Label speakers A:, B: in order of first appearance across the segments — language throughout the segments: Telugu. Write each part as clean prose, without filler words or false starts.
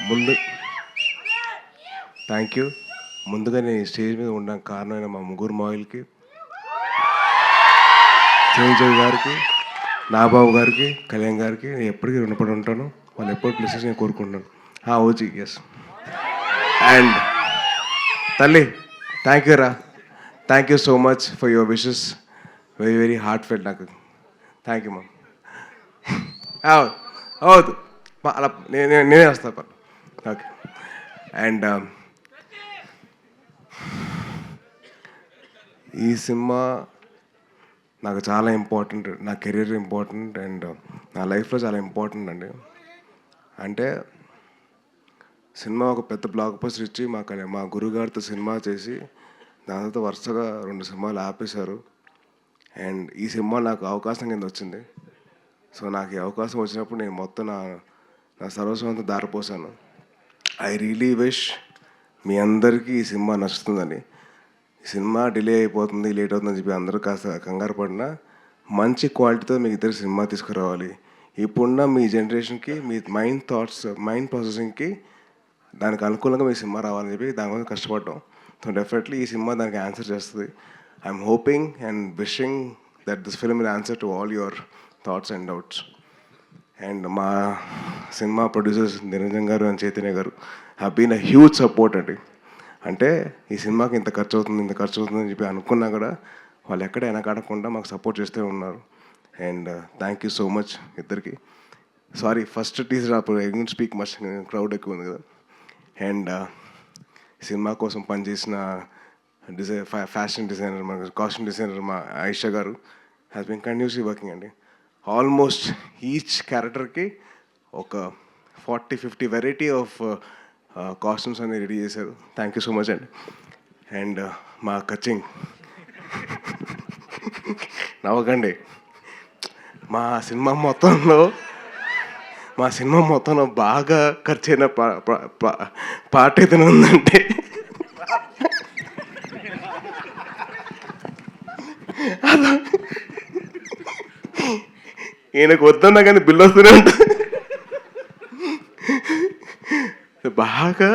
A: ముందు థ్యాంక్ యూ. ముందుగా నేను ఈ స్టేజ్ మీద ఉండడానికి కారణమైన మా ముగ్గురు మాయిల్కి, చిరంజీవి గారికి, నాబాబు గారికి, కళ్యాణ్ గారికి నేను ఎప్పటికీ రుణపడి ఉంటాను. వాళ్ళు ఎప్పుడు ప్లేసెస్ నేను కోరుకుంటున్నాను. ఓజీ ఎస్. అండ్ తల్లి థ్యాంక్ యూ రా, thank you so much for your wishes. Very very heartfelt నాకు. Thank you ma'am. అవుదు అలా నేనే వస్తాను. ఓకే. అండ్ ఈ సినిమా నాకు చాలా ఇంపార్టెంట్, నా కెరీర్ ఇంపార్టెంట్ అండ్ నా లైఫ్లో చాలా ఇంపార్టెంట్ అండి. అంటే సినిమా ఒక పెద్ద బ్లాక్ బస్టర్ ఇచ్చి మా గురుగారితో సినిమా చేసి దాని తర్వాత వరుసగా 2 సినిమాలు ఆపేశారు. అండ్ ఈ సినిమా నాకు అవకాశం కింద వచ్చింది. సో నాకు ఈ అవకాశం వచ్చినప్పుడు నేను మొత్తం నా సర్వస్వంతా దారిపోసాను. ఐ రియలీ విష్ మీ అందరికీ ఈ సినిమా నచ్చుతుందని. ఈ సినిమా డిలే అయిపోతుంది, లేట్ అవుతుందని చెప్పి అందరూ కాస్త కంగారు పడినా మంచి క్వాలిటీతో మీకు ఇద్దరు సినిమా తీసుకురావాలి. ఇప్పుడున్న మీ జనరేషన్కి, మీ మైండ్ థాట్స్, మైండ్ ప్రాసెసింగ్కి దానికి అనుకూలంగా మీ సినిమా రావాలని చెప్పి దానికోసం కష్టపడ్డాం. సో డెఫినెట్లీ ఈ సినిమా దానికి ఆన్సర్ చేస్తుంది. I'm hoping and wishing that this film will answer to all your thoughts and doubts. And మా cinema producers Niranjan garu and Chaitanya garu have been a huge support అండి. అంటే ఈ సినిమాకి ఇంత ఖర్చు అవుతుంది అని చెప్పి అనుకున్నా కూడా వాళ్ళు ఎక్కడ వెనకాడకుండా మాకు సపోర్ట్ చేస్తూ ఉన్నారు. And thank you so much ఇద్దరికి. సారీ ఫస్ట్ టీజర్ అప్పుడు I don't speak much, crowd ఎక్కువ ఉంది కదా. అండ్ సినిమా కోసం పనిచేసిన ఫ్యాషన్ డిజైనర్, మన కాస్ట్యూమ్ డిజైనర్ మా ఆయిషా గారు హ్యాస్ బీన్ కంటిన్యూస్లీ వర్కింగ్ అండి. ఆల్మోస్ట్ ఈచ్ క్యారెక్టర్కి ఒక 40-50 వెరైటీ ఆఫ్ కాస్ట్యూమ్స్ అనేది రెడీ చేశారు. థ్యాంక్ యూ సో మచ్ అండి. అండ్ మా కచింగ్ నవ్వకండి. మా సినిమా మొత్తంలో బాగా ఖర్చైన పాట ఏదైనా ఉందంటే అలా ఈయనకు వద్దన్నా కానీ బిల్లు వస్తూనే ఉంటుంది. బాగా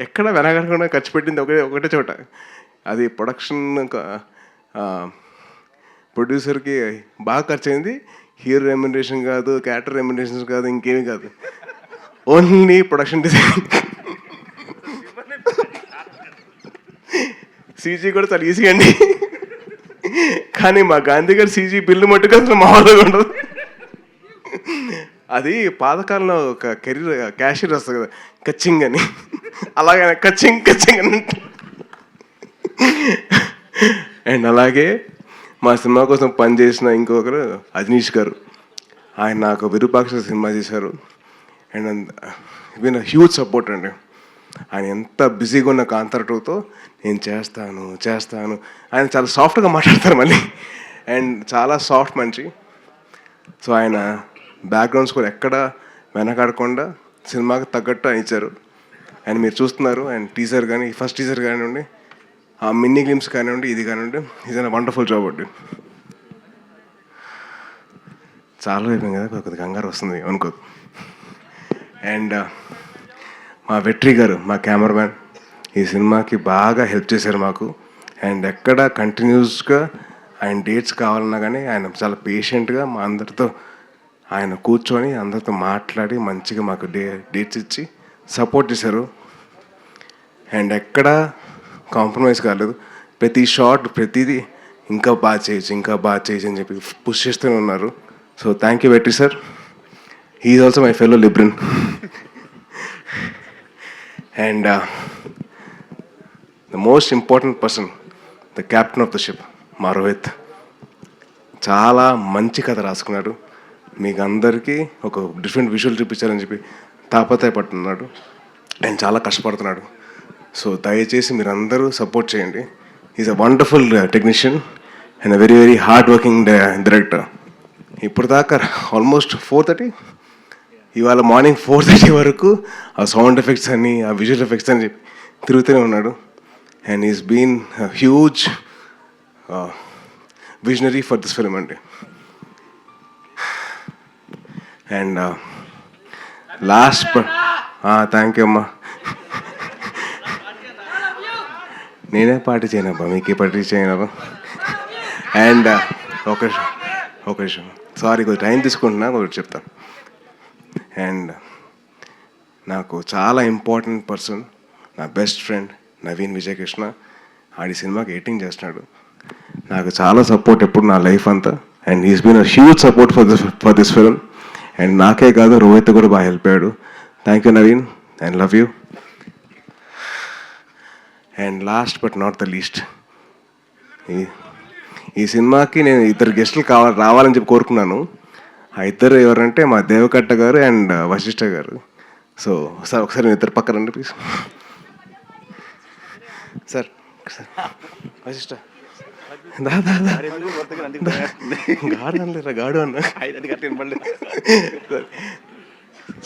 A: ఎక్కడ వెనకకుండా ఖర్చు పెట్టింది ఒకటే చోట. అది ప్రొడ్యూసర్కి బాగా ఖర్చు అయింది. హీరో రెమ్యునరేషన్ కాదు, క్యారెక్టర్ రెమ్యునరేషన్ కాదు, ఇంకేమీ కాదు, ఓన్లీ ప్రొడక్షన్ డిజైన్. సీజీ కూడా చాలా ఈజీగా అండి. కానీ మా గాంధీ గారు సీజీ బిల్లు మట్టుకు అసలు మామూలుగా ఉండదు. అది పాతకాలంలో ఒక క్యాషియర్ వస్తుంది కదా, కచ్చింగ్ అని, అలాగే కచ్చింగ్ అని. అండ్ అలాగే మా సినిమా కోసం పనిచేసిన ఇంకొకరు అజనీష్ గారు. ఆయన నాకు విరూపాక్ష సినిమా చేశారు. అండ్ విన్ హ్యూజ్ సపోర్ట్ అండి. ఆయన ఎంత బిజీగా ఉన్న కాంతార 2తో నేను చేస్తాను ఆయన చాలా సాఫ్ట్గా మాట్లాడతారు మళ్ళీ. అండ్ చాలా సాఫ్ట్ మనిషి. సో ఆయన బ్యాక్గ్రౌండ్ స్కోర్ ఎక్కడ వెనకాడకుండా సినిమాకి తగ్గట్టు ఆయన ఇచ్చారు. అండ్ మీరు చూస్తున్నారు. అండ్ టీజర్ కానీ, ఫస్ట్ టీజర్ కానివ్వండి, ఆ మినీ గ్లిమ్స్ కానివ్వండి, ఇది కానివ్వండి, ఇది వండర్ఫుల్ జాబ్ అండి. చాలా అయిపోయింది కదా, కొద్దిగా కంగారు వస్తుంది అనుకోదు. అండ్ మా వెట్రి గారు, మా కెమెరామ్యాన్, ఈ సినిమాకి బాగా హెల్ప్ చేశారు మాకు. అండ్ ఎక్కడ కంటిన్యూస్గా ఆయన డేట్స్ కావాలన్నా కానీ ఆయన చాలా పేషెంట్గా మా అందరితో ఆయన కూర్చొని అందరితో మాట్లాడి మంచిగా మాకు డేట్స్ ఇచ్చి సపోర్ట్ చేశారు. అండ్ ఎక్కడ కాంప్రమైజ్ కాలేదు. ప్రతి షాట్, ప్రతిదీ ఇంకా బాగా చేయొచ్చు అని చెప్పి పుష్ చేస్తూనే ఉన్నారు. So thank you Vetri sir. He is also my fellow Libran. And the most important person, the captain of the ship, మా రోహిత్. చాలా మంచి కథ రాసుకున్నాడు. మీకు అందరికీ ఒక డిఫరెంట్ విజువల్ చూపించాలని చెప్పి తాపత్రయపడుతున్నాడు. అండ్ చాలా కష్టపడుతున్నాడు. సో దయచేసి మీరు అందరూ సపోర్ట్ చేయండి. Is a wonderful technician and a very very hard working director. ఇప్పుడు దాకా ఆల్మోస్ట్ 4:30, ఇవాళ మార్నింగ్ 4:30 వరకు ఆ సౌండ్ ఎఫెక్ట్స్ అని, ఆ విజువల్ ఎఫెక్ట్స్ అని చెప్పి తిరుగుతూనే ఉన్నాడు. And is been huge visionary for this film అండి. అండ్ లాస్ట్ థ్యాంక్ యూ అమ్మా. నేనే పార్టీ చేయనబ్బా, మీకే పార్టీ చేయనబ్బా. అండ్ ఒక విషయం, సారీ కొంచెం టైం తీసుకుంటున్నా, ఒకటి చెప్తాను. అండ్ నాకు చాలా ఇంపార్టెంట్ పర్సన్, నా బెస్ట్ ఫ్రెండ్ నవీన్ విజయకృష్ణ. ఆడి సినిమాకి ఎడిటింగ్ చేస్తున్నాడు. నాకు చాలా సపోర్ట్ ఎప్పుడు నా లైఫ్ అంతా. And is been a huge support for this film. And నాకే కాదు, రోహిత్ కూడా బాగా హెల్ప్ అయ్యాడు. Thank you Naveen, and love you. And last but not the least, ఈ సినిమాకి నేను ఇద్దరు గెస్టులు రావాలని చెప్పి కోరుకున్నాను. ఆ ఇద్దరు ఎవరంటే మా దేవకట్ట గారు అండ్ వశిష్ఠ గారు. సో సార్ ఒకసారి ఇద్దరు పక్కన రండి ప్లీజ్. సార్ వశిష్ఠ గాడు అన్న.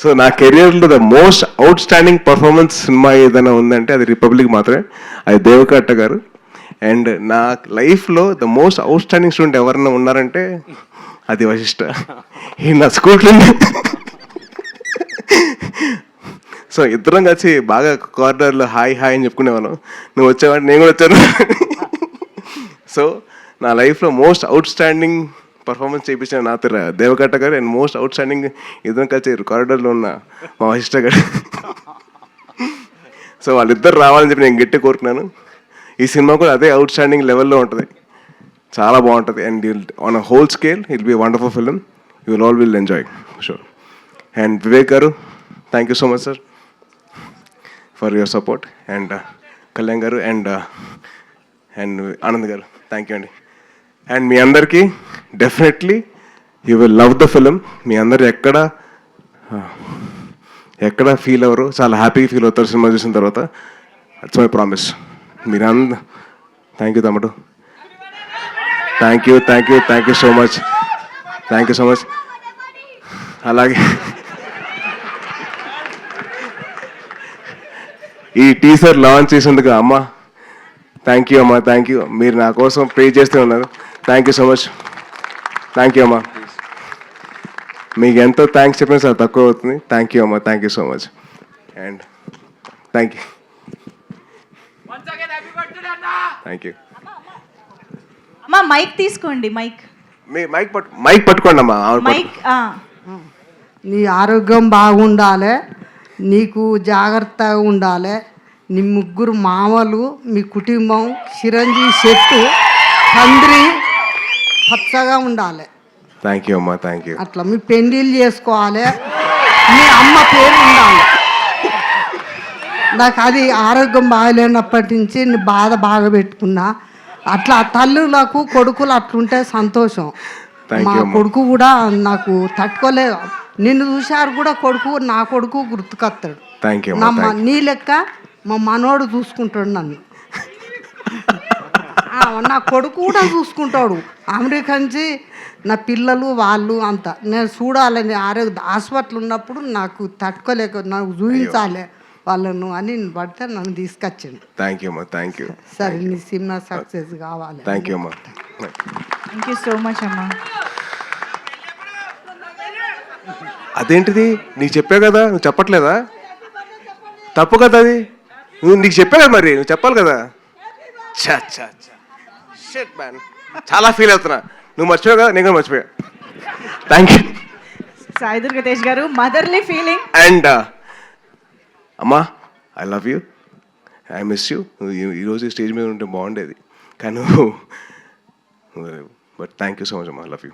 A: సో నా కెరియర్లో the most out standing performance cinema ఏదైనా ఉందంటే అది రిపబ్లిక్ మాత్రమే. అది దేవకట్ట గారు. అండ్ నా లైఫ్లో the most out standing student ఎవరన్నా ఉన్నారంటే అది వశిష్ఠ. ఈ నా స్కూల్లో సో ఇద్దరం కలిసి బాగా కార్నర్లో హాయ్ హాయ్ అని చెప్పుకునేవాళ్ళం. నువ్వు వచ్చావంటే నేను కూడా వచ్చాను. సో నా లైఫ్లో మోస్ట్ అవుట్ స్టాండింగ్ పర్ఫార్మెన్స్ చేయించిన నా దేవకట్ట గారు. అండ్ మోస్ట్ అవుట్ స్టాండింగ్ ఇద్దరం కలిసి కారిడార్లో ఉన్న మా వశిష్ఠ గారు. సో వాళ్ళిద్దరు రావాలని చెప్పి నేను గట్టి కోరుకున్నాను. ఈ సినిమా కూడా అదే అవుట్ స్టాండింగ్ లెవెల్లో ఉంటుంది, చాలా బాగుంటుంది. And on a whole scale it be wonderful film. You will all will enjoy sure. And Vivek garu, thank you so much sir for your support. And Kalyan garu and Anand garu, thank you అండి. అండ్ మీ అందరికీ definitely you will love the film. మీ అందరు ఎక్కడ ఫీల్ అవ్వరు, చాలా హ్యాపీగా ఫీల్ అవుతారు సినిమా చూసిన తర్వాత. It's my promise. Thank you తమ్ముడు, థ్యాంక్ యూ సో మచ్. అలాగే ఈ టీజర్ లాంచ్ చేసేందుకు అమ్మ థ్యాంక్ యూ అమ్మా, థ్యాంక్ యూ. మీరు నా కోసం ప్రే చేస్తూ ఉన్నారు. Thank you so much. Thank you అమ్మా. మీకు ఎంతో థ్యాంక్స్ చెప్పినా చాలా తక్కువ అవుతుంది. థ్యాంక్ యూ అమ్మా, thank you so much. And thank you.
B: అమ్మా మైక్ తీసుకోండి.
A: మైక్ పట్టుకోండి అమ్మా.
C: నీ ఆరోగ్యం బాగుండాలి, నీకు జాగ్రత్తగా ఉండాలి. నీ ముగ్గురు మామలు, మీ కుటుంబం చిరంజీవి చెట్టు తండ్రి పచ్చగా ఉండాలి.
A: థ్యాంక్ యూ అమ్మా, థ్యాంక్ యూ.
C: అట్లా మీ పెళ్ళిళ్ళు చేసుకోవాలి, మీ అమ్మ పేరు ఉండాలి. నాకు అది ఆరోగ్యం బాగలేనప్పటి నుంచి నీ బాధ బాగా పెట్టుకున్నా. అట్లా తల్లులకు కొడుకులు అట్లుంటే సంతోషం. మా కొడుకు కూడా నాకు తట్టుకోలేదు. నిన్ను చూశారు కూడా కొడుకు, నా కొడుకు గుర్తుకొస్తాడు. నీ లెక్క మా మనోడు చూసుకుంటాడు నన్ను. నా కొడుకు కూడా చూసుకుంటాడు. అమెరికా నుంచి నా పిల్లలు వాళ్ళు అంతా నేను చూడాలని ఆరోగ్య హాస్పిటల్ ఉన్నప్పుడు నాకు తట్టుకోలేక నాకు చూపించాలి వాళ్ళను అని పడితే నన్ను తీసుకొచ్చింది.
A: థ్యాంక్ యూ అమ్మా, థ్యాంక్ యూ.
C: సరే నీ సినిమా సక్సెస్ కావాలి.
A: థ్యాంక్ యూ అమ్మా.
B: థ్యాంక్ యూ సో మచ్ అమ్మా.
A: అదేంటిది నీకు చెప్పా కదా, నువ్వు చెప్పట్లేదా? తప్పు కదా అది. నీకు చెప్పా కదా, మరి నువ్వు చెప్పాలి కదా. షిట్ మ్యాన్, చాలా ఫీల్ అవుతున్నా. నువ్వు మర్చిపోయావు కదా, నేను కూడా మర్చిపోయా. Thank you.
B: Sai Durga Tej garu, motherly feeling.
A: And అమ్మా, I love you, I miss you. ఈరోజు ఈ స్టేజ్ మీద ఉంటే బాగుండేది కానీ but thank you so much అమ్మా, ఐ లవ్ యూ.